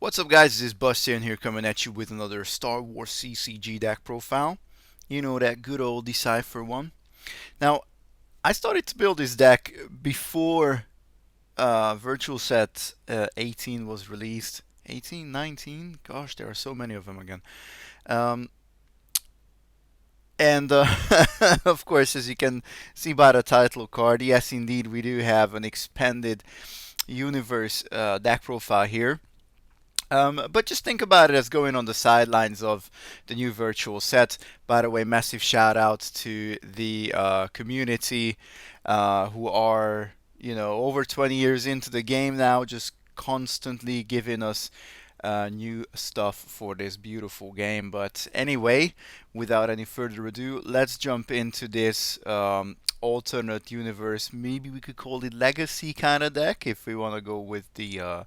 What's up guys, this is Bastian here coming at you with another Star Wars CCG deck profile. You know, that good old Decipher one. Now, I started to build this deck before Virtual Set 18 was released. 18, 19? Gosh, there are so many of them again. Um, and of course, as you can see by the title card, yes indeed we do have an expanded universe deck profile here. But just think about it as going on the sidelines of the new virtual set. By the way, massive shout out to the community who are, over 20 years into the game now, just constantly giving us new stuff for this beautiful game. But anyway, without any further ado, let's jump into this alternate universe. Maybe we could call it legacy kind of deck if we want to go with the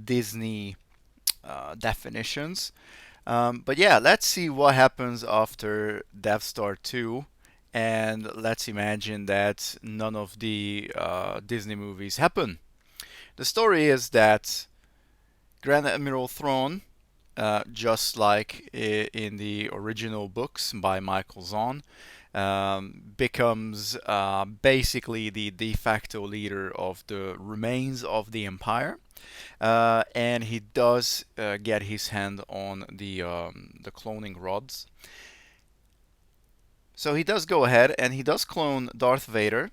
Disney definitions. But yeah, let's see what happens after Death Star 2. And let's imagine that none of the Disney movies happen. The story is that Grand Admiral Thrawn, just like in the original books by Michael Zahn, becomes basically the de facto leader of the remains of the Empire. And he does get his hand on the cloning rods. So he does go ahead and he does clone Darth Vader.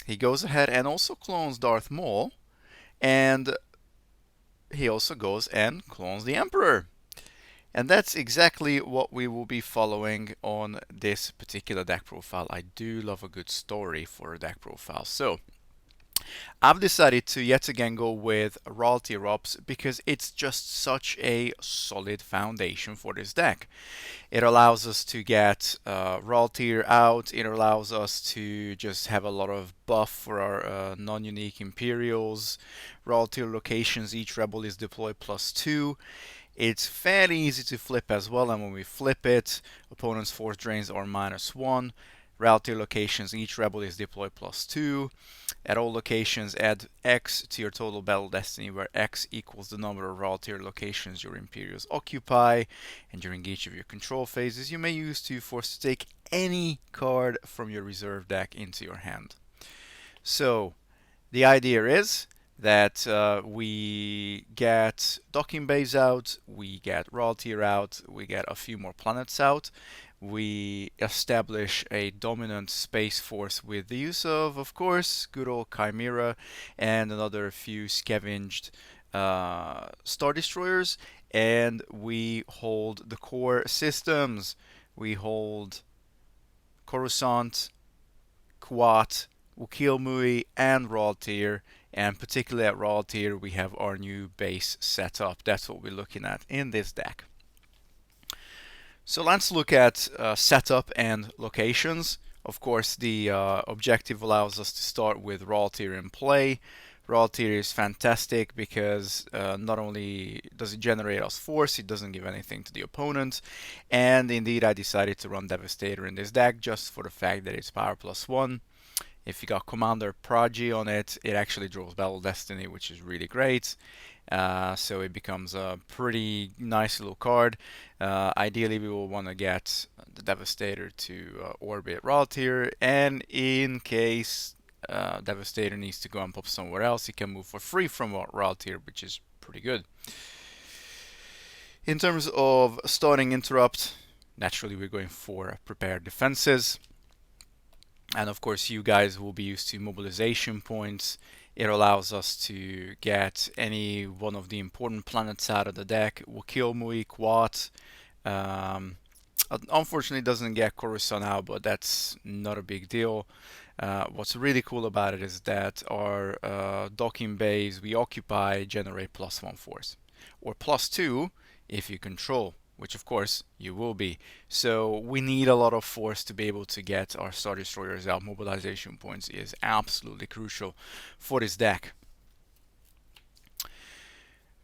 He goes ahead and also clones Darth Maul, and he also goes and clones the Emperor. And that's exactly what we will be following on this particular deck profile. I do love a good story for a deck profile. So I've decided to yet again go with Ralltiir ops because it's just such a solid foundation for this deck. It allows us to get Ralltiir out. It allows us to just have a lot of buff for our non-unique Imperials. Ralltiir locations, each rebel is deployed +2. It's fairly easy to flip as well, and when we flip it, opponent's force drains are -1. Ralltiir locations, each rebel is deployed +2. At all locations, add X to your total battle destiny, where X equals the number of Ralltiir locations your Imperials occupy. And during each of your control phases, you may use 2 force to take any card from your reserve deck into your hand. So, the idea is that we get docking bays out, we get Ralltiir out, we get a few more planets out. We establish a dominant space force with the use of course, good old Chimera and another few scavenged Star Destroyers. And we hold the core systems. We hold Coruscant, Kuat, Wukilmui, and Ralltiir. And particularly at Ralltiir, we have our new base set up. That's what we're looking at in this deck. So let's look at setup and locations. Of course, the objective allows us to start with Ralltiir in play. Ralltiir is fantastic because not only does it generate us force, it doesn't give anything to the opponent. And indeed, I decided to run Devastator in this deck just for the fact that it's power +1. If you got Commander Prodigy on it, it actually draws Battle Destiny, which is really great. So it becomes a pretty nice little card. Ideally, we will want to get the Devastator to orbit Ralltiir, and in case Devastator needs to go and pop somewhere else, he can move for free from Ralltiir, which is pretty good. In terms of starting interrupt, naturally we're going for prepared defenses. And of course, you guys will be used to mobilization points. It allows us to get any one of the important planets out of the deck. Wukilmui, Kuat. Unfortunately, it doesn't get Coruscant out, but that's not a big deal. What's really cool about it is that our docking bays we occupy generate +1 force, or +2 if you control, which of course you will be. So we need a lot of force to be able to get our Star Destroyers out. Mobilization points is absolutely crucial for this deck.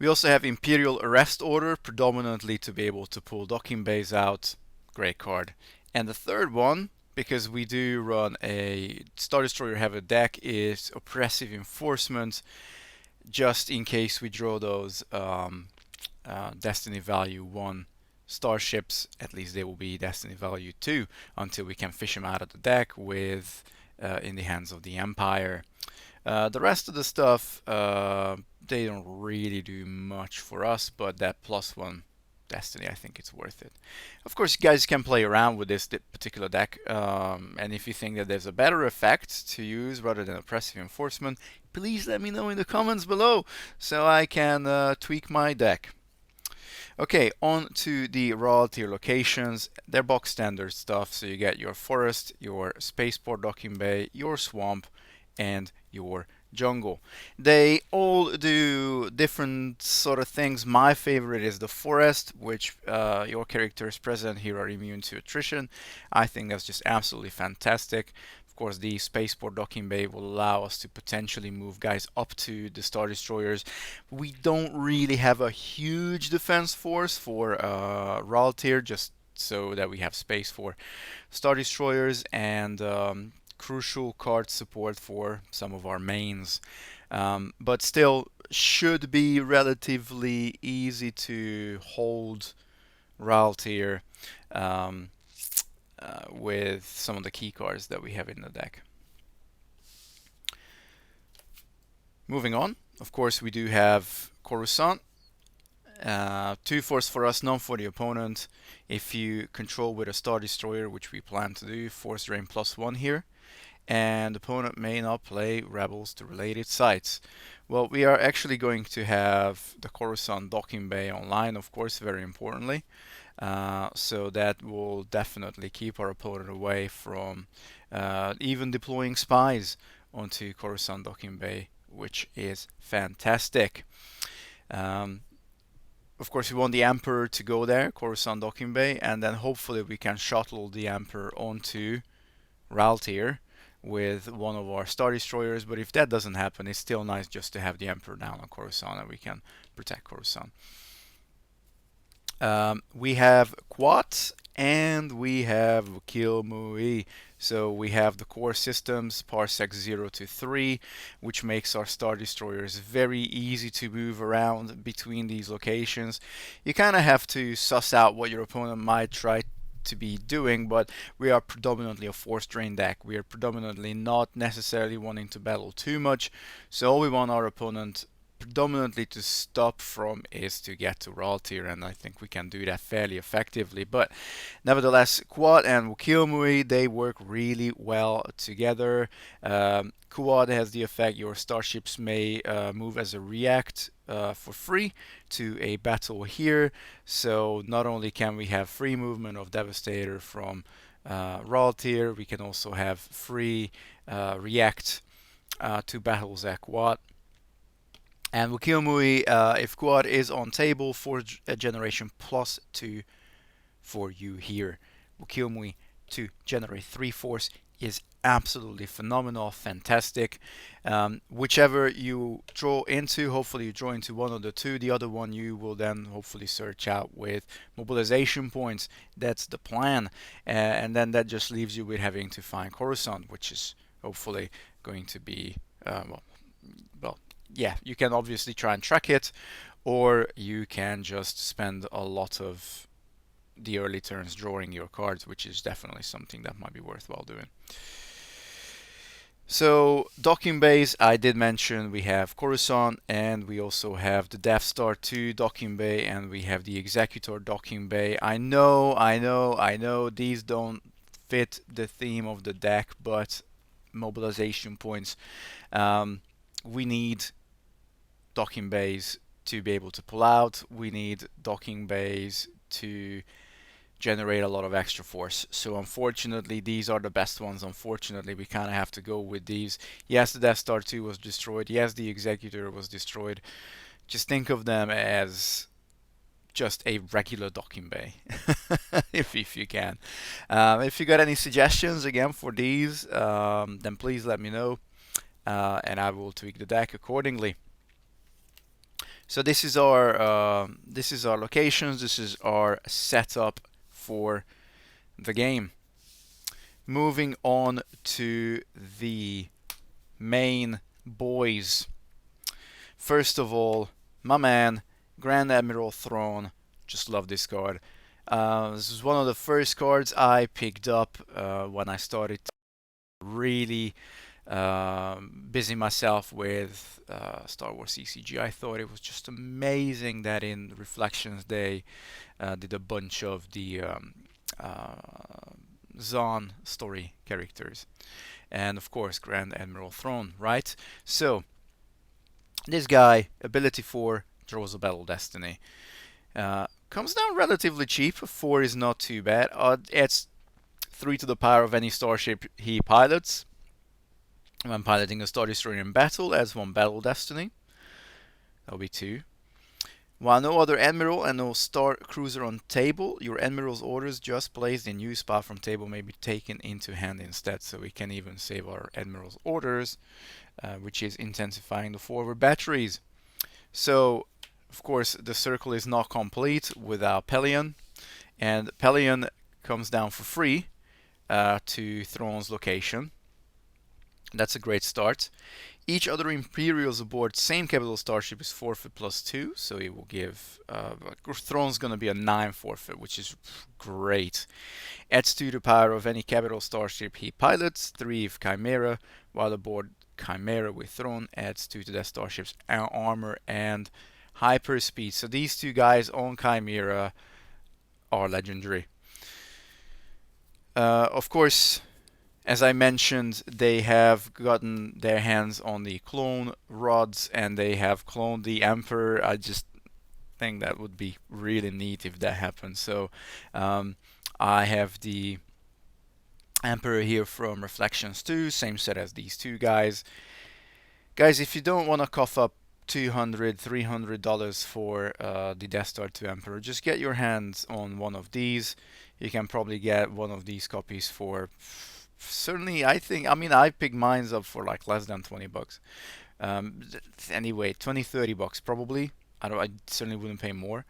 We also have Imperial Arrest Order, predominantly to be able to pull docking bays out. Great card. And the third one, because we do run a Star Destroyer heavy deck, is Oppressive Enforcement, just in case we draw those Destiny value 1 starships. At least they will be Destiny value 2 until we can fish them out of the deck with in the hands of the Empire. The rest of the stuff, they don't really do much for us, but that +1 Destiny, I think it's worth it. Of course, you guys can play around with this particular deck, and if you think that there's a better effect to use rather than Oppressive Enforcement, please let me know in the comments below so I can tweak my deck. Okay, on to the Ralltiir locations. They're box standard stuff, so you get your forest, your spaceport docking bay, your swamp, and your jungle. They all do different sort of things. My favorite is the forest, which your characters present here are immune to attrition. I think that's just absolutely fantastic. Of course, the spaceport docking bay will allow us to potentially move guys up to the Star Destroyers. We don't really have a huge defense force for Ralltiir, just so that we have space for Star Destroyers and crucial card support for some of our mains. But still, should be relatively easy to hold Ralltiir with some of the key cards that we have in the deck. Moving on, of course, we do have Coruscant. 2 force for us, none for the opponent. If you control with a Star Destroyer, which we plan to do, force drain +1 here. And opponent may not play rebels to related sites. Well, we are actually going to have the Coruscant docking bay online, of course, very importantly. So that will definitely keep our opponent away from even deploying spies onto Coruscant docking bay, which is fantastic. Of course, we want the Emperor to go there, Coruscant docking bay, and then hopefully we can shuttle the Emperor onto Ralltiir with one of our Star Destroyers. But if that doesn't happen, it's still nice just to have the Emperor down on Coruscant and we can protect Coruscant. We have Quat and we have Kill Mui. So we have the core systems, parsec 0 to 3, which makes our Star Destroyers very easy to move around between these locations. You kind of have to suss out what your opponent might try to be doing, but we are predominantly a force drain deck. We are predominantly not necessarily wanting to battle too much, so all we want our opponent predominantly to stop from is to get to Ralltiir, and I think we can do that fairly effectively. But nevertheless, Quad and Wukilmui, they work really well together. Quad has the effect your starships may move as a react for free to a battle here. So not only can we have free movement of Devastator from Ralltiir, we can also have free react to battles at Quad. And Wukilmui, if Quad is on table, for generation +2 for you here. Wukilmui to generate 3 force is absolutely phenomenal, fantastic. Whichever you draw into, hopefully you draw into one of the two. The other one you will then hopefully search out with mobilization points. That's the plan. And then that just leaves you with having to find Coruscant, which is hopefully going to be, well, yeah, you can obviously try and track it, or you can just spend a lot of the early turns drawing your cards, which is definitely something that might be worthwhile doing. So docking bays, I did mention we have Coruscant, and we also have the Death Star 2 docking bay, and we have the Executor docking bay. I know, these don't fit the theme of the deck, but mobilization points. We need docking bays to be able to pull out. We need docking bays to generate a lot of extra force. So unfortunately, these are the best ones. Unfortunately, we kind of have to go with these. Yes, the Death Star 2 was destroyed. Yes, the Executor was destroyed. Just think of them as just a regular docking bay, if you can. If you got any suggestions again for these, then please let me know, and I will tweak the deck accordingly. So this is our locations. This is our setup for the game. Moving on to the main boys. First of all, my man Grand Admiral Thrawn. Just love this card. This is one of the first cards I picked up when I started really busy myself with Star Wars CCG. I thought it was just amazing that in Reflections they did a bunch of the Zahn story characters. And of course, Grand Admiral Thrawn, right? So, this guy, ability 4, draws a Battle Destiny. Comes down relatively cheap. 4 is not too bad. Adds 3 to the power of any starship he pilots. When piloting a Star Destroyer in battle, adds 1 Battle Destiny. That'll be 2. While no other Admiral and no Star Cruiser on table, your Admiral's orders just placed in use spot from table may be taken into hand instead. So we can even save our Admiral's orders, which is intensifying the forward batteries. So, of course, the circle is not complete without Pelion. And Pelion comes down for free to Thrawn's location. That's a great start. Each other Imperials aboard same capital starship is forfeit +2, so it will give Thrawn's gonna be a 9 forfeit, which is great. Adds 2 to the power of any capital starship he pilots, 3 if Chimera, while aboard Chimera with Thrawn adds 2 to that starship's armor and hyperspeed. So these two guys on Chimera are legendary. Of course, as I mentioned, they have gotten their hands on the clone rods and they have cloned the Emperor. I just think that would be really neat if that happened. So I have the Emperor here from Reflections 2, same set as these two guys. Guys, if you don't want to cough up $200, $300 for the Death Star 2 Emperor, just get your hands on one of these. You can probably get one of these copies for certainly, I picked mine up for like less than 20 bucks. Anyway, 20, 30 bucks probably. I certainly wouldn't pay more.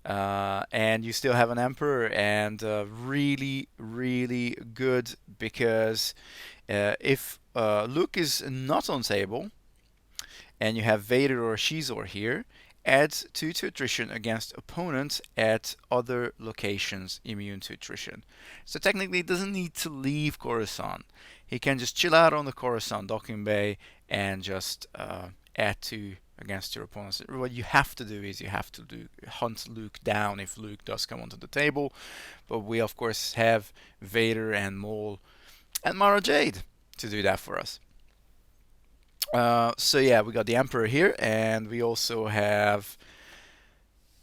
And you still have an Emperor, and really, really good, because if Luke is not on table, and you have Vader or Shizor here, adds 2 to attrition against opponents at other locations immune to attrition. So technically he doesn't need to leave Coruscant. He can just chill out on the Coruscant docking bay and just add 2 against your opponents. What you have to do is you have to hunt Luke down if Luke does come onto the table. But we of course have Vader and Maul and Mara Jade to do that for us. So yeah, we got the Emperor here, and we also have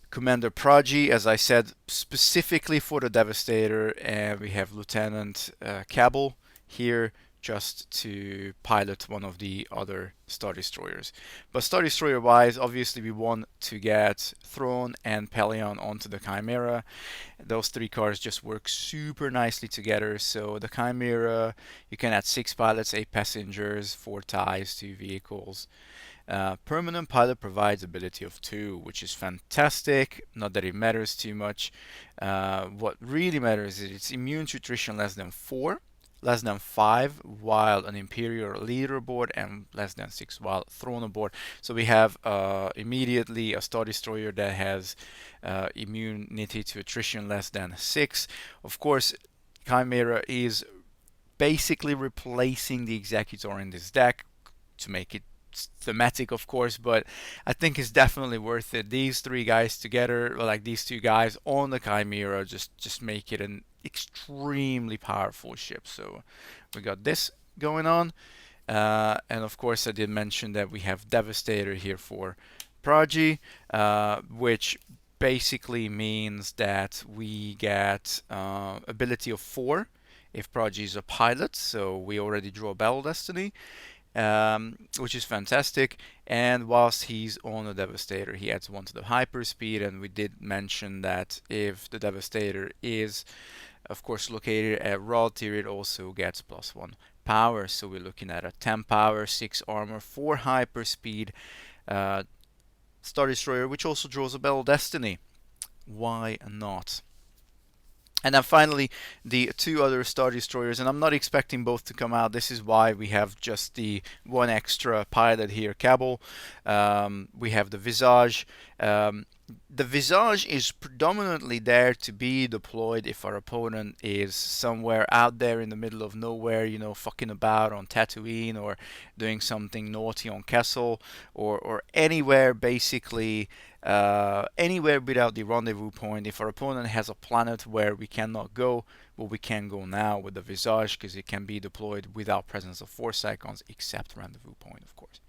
Commander Prodigy, as I said, specifically for the Devastator, and we have Lieutenant Cabal here just to pilot one of the other Star Destroyers. But Star Destroyer wise, obviously we want to get Thrawn and Pelion onto the Chimera. Those 3 cars just work super nicely together. So the Chimera, you can add 6 pilots, 8 passengers, 4 ties, 2 vehicles. Permanent pilot provides ability of 2, which is fantastic. Not that it matters too much. What really matters is it's immune to attrition less than 4, less than 5 while an Imperial leader aboard, and less than 6 while Thrawn aboard. So we have immediately a Star Destroyer that has immunity to attrition less than 6. Of course, Chimera is basically replacing the Executor in this deck to make it thematic, of course, but I think it's definitely worth it. These 3 guys together, like these 2 guys on the Chimera, just make it an extremely powerful ship. So we got this going on, and of course I did mention that we have Devastator here for Prodigy, which basically means that we get ability of 4 if Prodigy is a pilot, so we already draw a Battle Destiny, which is fantastic. And whilst he's on the Devastator, he adds 1 to the hyperspeed, and we did mention that if the Devastator is of course located at Ralltiir, it also gets +1 power. So we're looking at a 10 power, 6 armor, 4 hyperspeed Star Destroyer, which also draws a Battle Destiny. Why not? And then finally, the 2 other Star Destroyers, and I'm not expecting both to come out. This is why we have just the 1 extra pilot here, Cabal. We have the Visage. The Visage is predominantly there to be deployed if our opponent is somewhere out there in the middle of nowhere, you know, fucking about on Tatooine or doing something naughty on Kessel or anywhere basically, anywhere without the rendezvous point. If our opponent has a planet where we cannot go, well, we can go now with the Visage because it can be deployed without presence of Force icons, except rendezvous point, of course.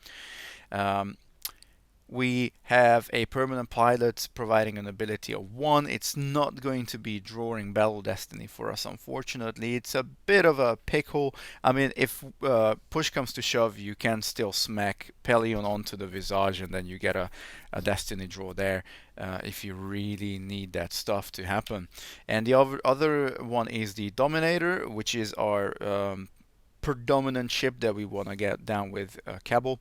Um, we have a permanent pilot providing an ability of 1. It's not going to be drawing Battle Destiny for us, unfortunately. It's a bit of a pickle. I mean, if push comes to shove, you can still smack Pelion onto the Visage and then you get a Destiny draw there if you really need that stuff to happen. And the other one is the Dominator, which is our predominant ship that we want to get down with Cabal.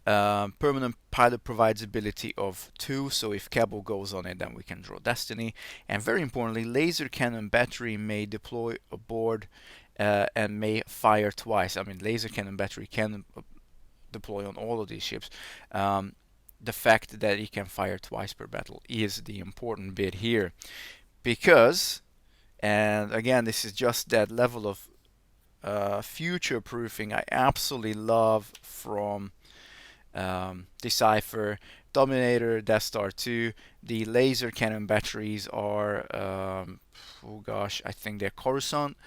Permanent pilot provides ability of 2, so if Cabal goes on it, then we can draw Destiny. And very importantly, laser cannon battery may deploy aboard and may fire twice. I mean, laser cannon battery can deploy on all of these ships. The fact that it can fire twice per battle is the important bit here, because, and again, this is just that level of future proofing I absolutely love from Decipher, Dominator, Death Star 2. The laser cannon batteries are, oh gosh, I think they're Coruscant.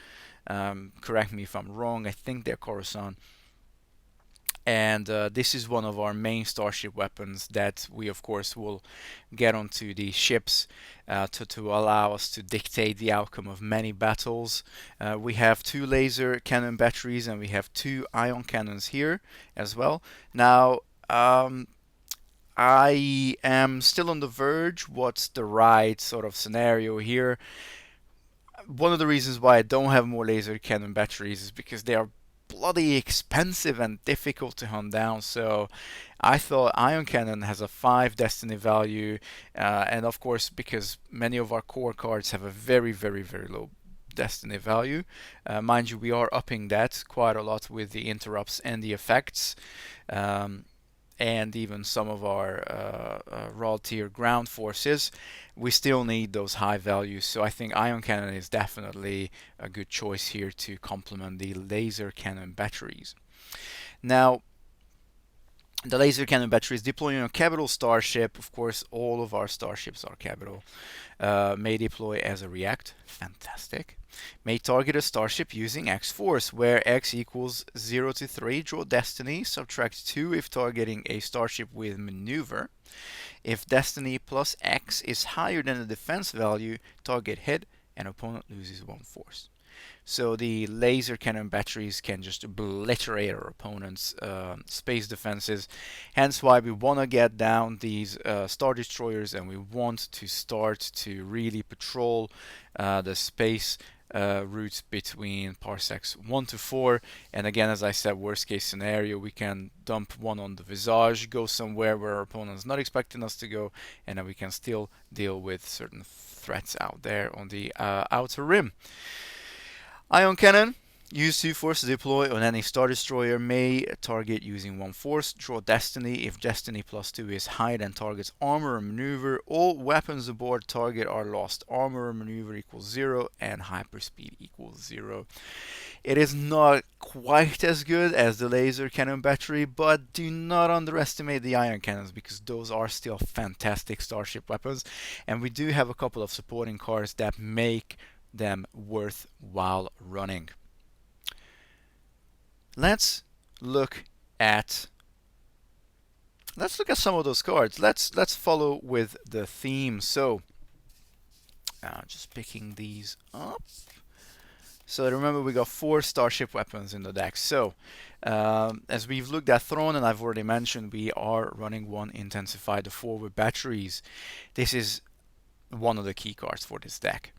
Correct me if I'm wrong, I think they're Coruscant. And this is one of our main starship weapons that we, of course, will get onto the ships to allow us to dictate the outcome of many battles. We have 2 laser cannon batteries and we have 2 ion cannons here as well. Now, I am still on the verge. What's the right sort of scenario here? One of the reasons why I don't have more laser cannon batteries is because they are bloody expensive and difficult to hunt down. So I thought ion cannon has a 5 destiny value, and of course because many of our core cards have a very low destiny value. Mind you, we are upping that quite a lot with the interrupts and the effects. And even some of our Ralltiir ground forces, we still need those high values. So I think ion cannon is definitely a good choice here to complement the laser cannon batteries. Now, the laser cannon batteries deploying on a capital starship. Of course, all of our starships are capital. May deploy as a react. Fantastic. May target a starship using X force, where X equals 0 to 3, draw Destiny, subtract 2 if targeting a starship with maneuver. If Destiny plus X is higher than the defense value, target hit and opponent loses 1 force. So the laser cannon batteries can just obliterate our opponent's space defenses. Hence why we want to get down these Star Destroyers and we want to start to really patrol the space routes between parsecs 1 to 4. And again, as I said, worst case scenario, we can dump one on the Visage, go somewhere where our opponent is not expecting us to go, and then we can still deal with certain threats out there on the outer rim. Ion cannon. Use 2 force to deploy on any Star Destroyer. May target using 1 force. Draw Destiny. If Destiny plus 2 is higher than target's armor or maneuver, all weapons aboard target are lost. Armor or maneuver equals 0 and hyperspeed equals 0. It is not quite as good as the laser cannon battery, but do not underestimate the ion cannons because those are still fantastic starship weapons. And we do have a couple of supporting cards that make them worthwhile running. Let's look at some of those cards. Let's follow with the theme. So just picking these up. So remember, we got 4 starship weapons in the deck. So as we've looked at Thrawn, and I've already mentioned, we are running 1 Intensify the 4 with batteries. This is one of the key cards for this deck.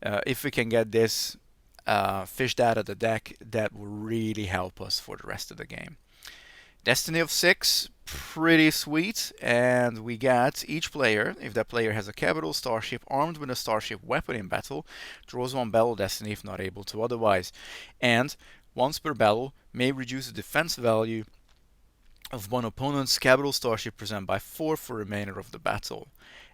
If we can get this fished out of the deck, that will really help us for the rest of the game. Destiny of 6, pretty sweet, and we got each player, if that player has a capital starship armed with a starship weapon in battle, draws 1 battle destiny if not able to otherwise, and once per battle may reduce the defense value of one opponent's capital starship present by 4 for remainder of the battle.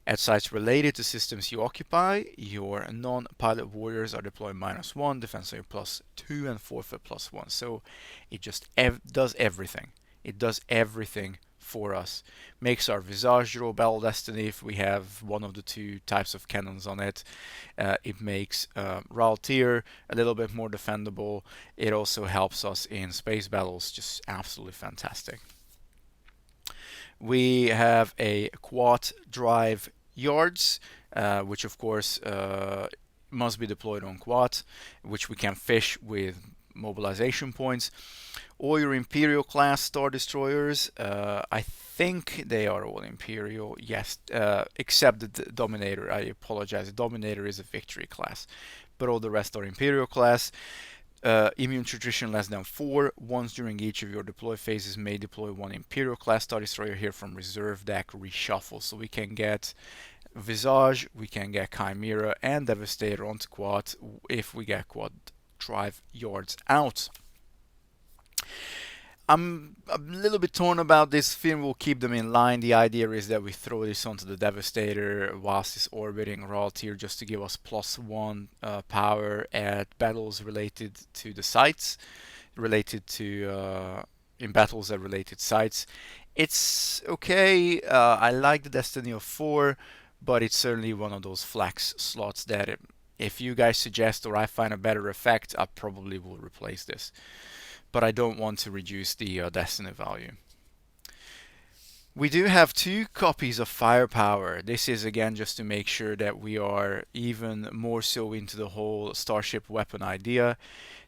At sites related to systems you occupy, your non-pilot warriors are deployed -1, defensive +2, and forfeit +1. So it just does everything. It does everything for us. Makes our Visage draw Battle Destiny if we have one of the two types of cannons on it. It makes Ralltiir a little bit more defendable. It also helps us in space battles, just absolutely fantastic. We have a quad drive yards, which of course must be deployed on quad, which we can fish with mobilization points. All your Imperial class Star Destroyers, I think they are all Imperial, yes, except the Dominator. I apologize, the Dominator is a victory class, but all the rest are Imperial class. Immune to attrition less than 4. Once during each of your deploy phases, may deploy one Imperial class Star Destroyer here from reserve deck reshuffle. So we can get Visage, we can get Chimera and Devastator onto quad if we get quad drive yards out. I'm a little bit torn about this. Film will keep them in line. The idea is that we throw this onto the Devastator whilst it's orbiting Ralltiir just to give us +1 power at battles related to the sites, related to in battles at related sites. It's okay. I like the Destiny of 4, but it's certainly one of those flex slots that if you guys suggest or I find a better effect, I probably will replace this. But I don't want to reduce the Destiny value. We do have 2 copies of Firepower. This is again just to make sure that we are even more so into the whole starship weapon idea.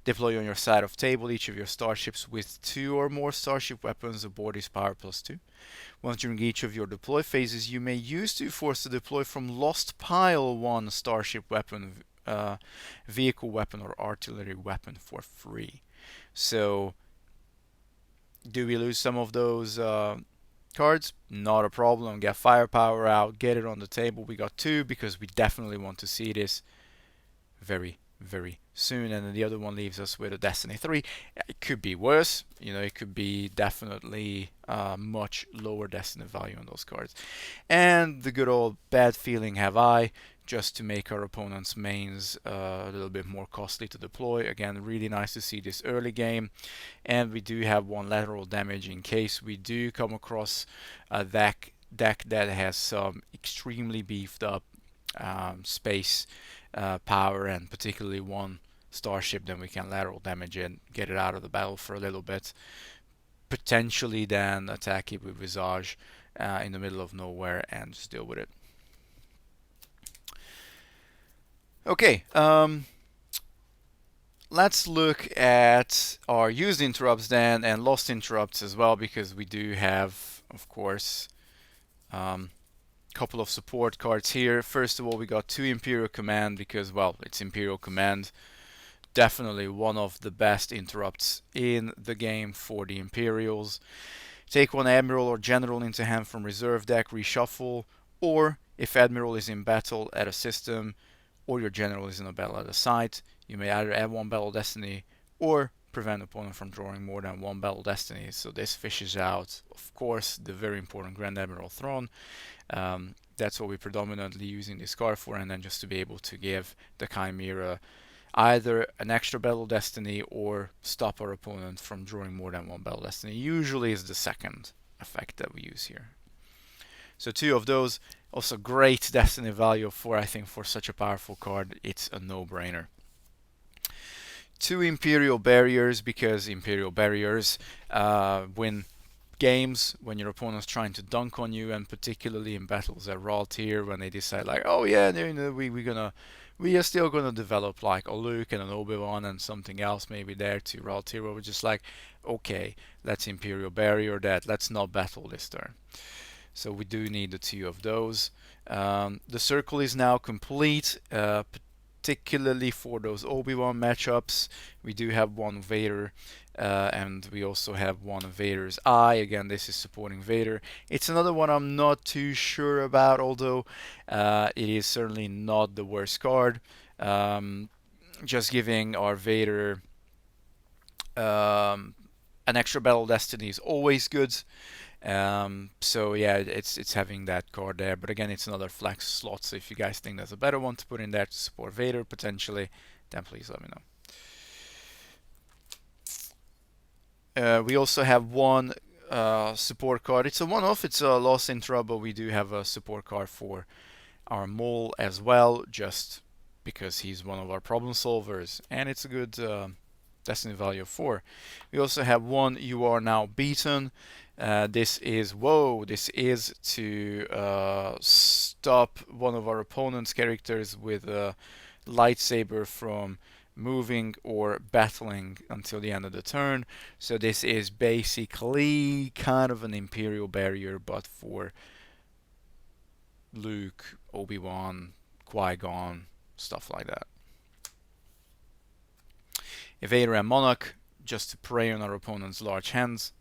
Deploy on your side of table each of your starships with 2 or more starship weapons aboard is power +2. Once during each of your deploy phases, you may use 2 force to deploy from lost pile 1 starship weapon, vehicle weapon, or artillery weapon for free. So, do we lose some of those cards? Not a problem. Get Firepower out, get it on the table. We got 2 because we definitely want to see this very, very soon. And then the other one leaves us with a Destiny 3. It could be worse. It could be definitely much lower Destiny value on those cards. And the good old bad feeling have I, just to make our opponent's mains a little bit more costly to deploy. Again, really nice to see this early game. And we do have 1 lateral damage in case we do come across a deck that has some extremely beefed up space power, and particularly 1 starship. Then we can lateral damage it, get it out of the battle for a little bit, potentially then attack it with Visage in the middle of nowhere and just deal with it. Okay, let's look at our used interrupts then and lost interrupts as well, because we do have, of course, couple of support cards here. First of all, we got 2 Imperial Command because, well, it's Imperial Command. Definitely one of the best interrupts in the game for the Imperials. Take 1 Admiral or General into hand from reserve deck, reshuffle, or if Admiral is in battle at a system or your General is in a battle at a site, you may either add 1 Battle Destiny or prevent opponent from drawing more than 1 Battle Destiny. So this fishes out, of course, the very important Grand Admiral Thrawn. That's what we're predominantly using this card for, and then just to be able to give the Chimera either an extra Battle Destiny or stop our opponent from drawing more than 1 Battle Destiny. Usually is the second effect that we use here. So 2 of those. Also great Destiny value of 4. I think for such a powerful card, it's a no-brainer. 2 Imperial Barriers, because Imperial Barriers win games when your opponent's trying to dunk on you, and particularly in battles at Ralltiir when they decide like, oh yeah, we are still gonna develop like a Luke and an Obi-Wan and something else maybe there to Ralltiir, where we're just like, okay, let's Imperial Barrier that, let's not battle this turn. So we do need the 2 of those. The circle is now complete, particularly for those Obi-Wan matchups. We do have 1 Vader, and we also have 1 Vader's Eye. Again, this is supporting Vader. It's another one I'm not too sure about, although it is certainly not the worst card. Just giving our Vader An extra battle destiny is always good. So yeah, it's having that card there. But again, it's another flex slot. So if you guys think there's a better one to put in there to support Vader potentially, then please let me know. We also have one support card. It's a one-off. It's a lost intra, but we do have a support card for our mole as well, just because he's one of our problem solvers, and it's a good destiny value of 4. We also have one You Are Now Beaten. This is to stop one of our opponent's characters with a lightsaber from moving or battling until the end of the turn. So this is basically kind of an Imperial barrier, but for Luke, Obi-Wan, Qui-Gon, stuff like that. Vader and Monarch, just to prey on our opponent's large hand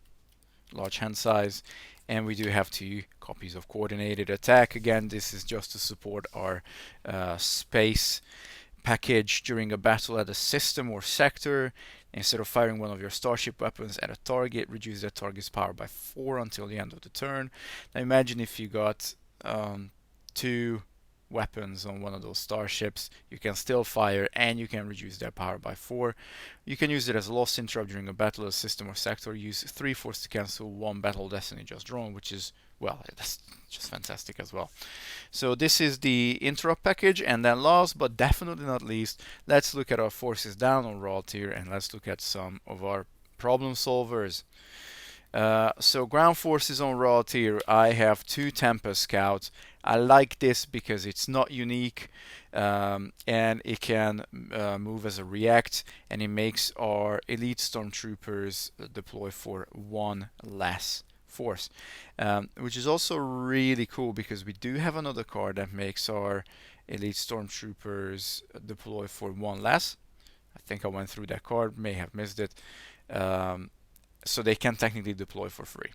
size. And we do have 2 copies of Coordinated Attack. Again, this is just to support our space package during a battle at a system or sector. Instead of firing one of your starship weapons at a target, reduce that target's power by 4 until the end of the turn. Now imagine if you got 2 weapons on one of those starships, you can still fire and you can reduce their power by 4. You can use it as a lost interrupt during a battle, a system or sector. Use 3 force to cancel 1 battle destiny just drawn, which is, well, that's just fantastic as well. So this is the interrupt package, and then last but definitely not least, let's look at our forces down on Ralltiir, and let's look at some of our problem solvers. So ground forces on Ralltiir, I have 2 Tempest Scouts. I like this because it's not unique, and it can move as a react, and it makes our elite stormtroopers deploy for 1 less force, which is also really cool because we do have another card that makes our elite stormtroopers deploy for 1 less. I think I went through that card, may have missed it. So they can technically deploy for free.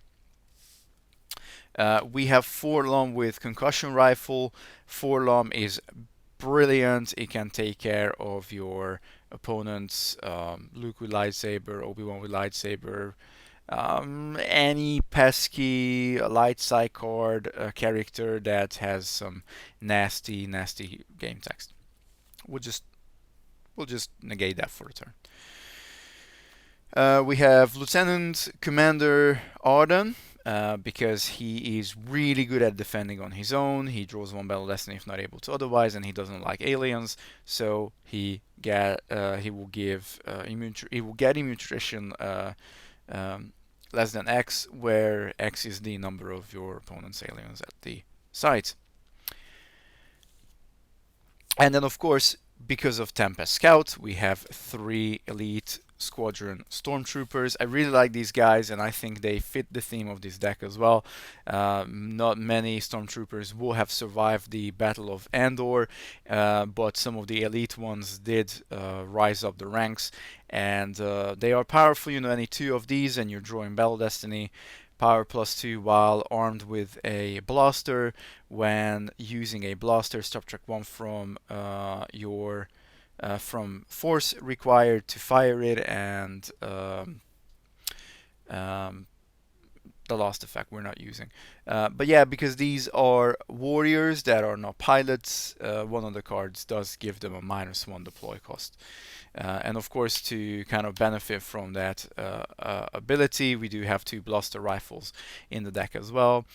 We have Forlom with concussion rifle. Forlom is brilliant. It can take care of your opponent's Luke with lightsaber, Obi-Wan with lightsaber, any pesky light side card character that has some nasty game text. We'll just negate that for a turn. We have Lieutenant Commander Arden, because he is really good at defending on his own. He draws 1 battle destiny if not able to otherwise, and he doesn't like aliens, so he will get immune attrition less than X, where X is the number of your opponent's aliens at the site. And then, of course, because of Tempest Scout, we have 3 elite squadron stormtroopers. I really like these guys, and I think they fit the theme of this deck as well. Not many stormtroopers will have survived the Battle of Endor, but some of the elite ones did rise up the ranks, and they are powerful. You know, any 2 of these and you're drawing Battle Destiny. Power +2 while armed with a blaster. When using a blaster, subtract 1 from from force required to fire it, and the last effect we're not using. But yeah, because these are warriors that are not pilots, one of the cards does give them a -1 deploy cost. And of course, to kind of benefit from that ability, we do have 2 blaster rifles in the deck as well.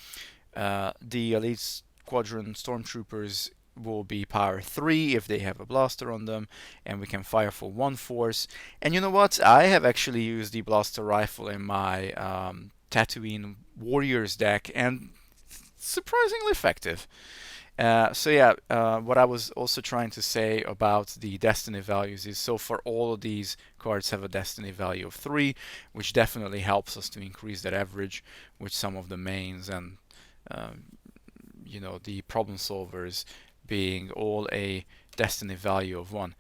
The elite squadron stormtroopers will be power 3 if they have a blaster on them, and we can fire for 1 force. And you know what? I have actually used the blaster rifle in my Tatooine Warriors deck, and surprisingly effective. So yeah, what I was also trying to say about the destiny values is, so far all of these cards have a destiny value of 3, which definitely helps us to increase that average with some of the mains and you know, the problem solvers being all a destiny value of 1.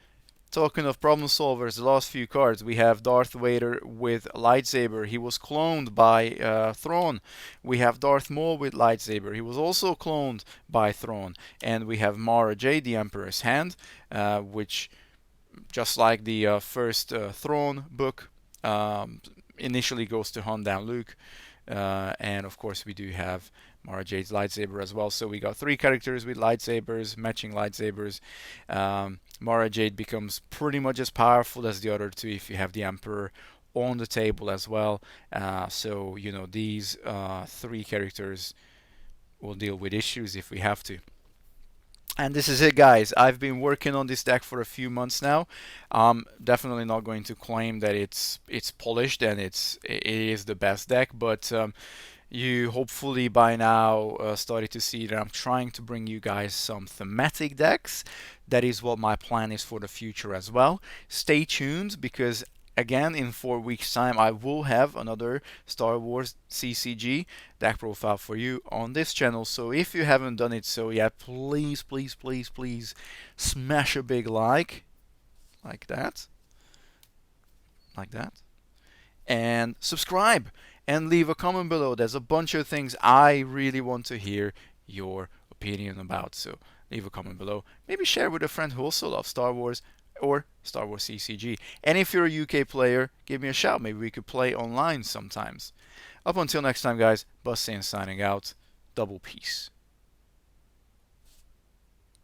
Talking of problem solvers, the last few cards, we have Darth Vader with lightsaber. He was cloned by Thrawn. We have Darth Maul with lightsaber. He was also cloned by Thrawn. And we have Mara Jade, the Emperor's Hand, which, just like the first Thrawn book, initially goes to hunt down Luke. And of course, we do have Mara Jade's lightsaber as well. So we got 3 characters with lightsabers, matching lightsabers. Mara Jade becomes pretty much as powerful as the other 2 if you have the Emperor on the table as well. So, you know, these 3 characters will deal with issues if we have to. And this is it, guys. I've been working on this deck for a few months now. Definitely not going to claim that it's polished and it is the best deck, but you hopefully by now started to see that I'm trying to bring you guys some thematic decks. That is what my plan is for the future as well. Stay tuned, because again, in 4 weeks time I will have another Star Wars CCG deck profile for you on this channel. So if you haven't done it so yet, please, please, please, please smash a big like that, and subscribe and leave a comment below. There's a bunch of things I really want to hear your opinion about, so leave a comment below. Maybe share with a friend who also loves Star Wars or Star Wars CCG. And if you're a UK player, give me a shout. Maybe we could play online sometimes. Up until next time, guys, Bus Saiyan signing out. Double peace.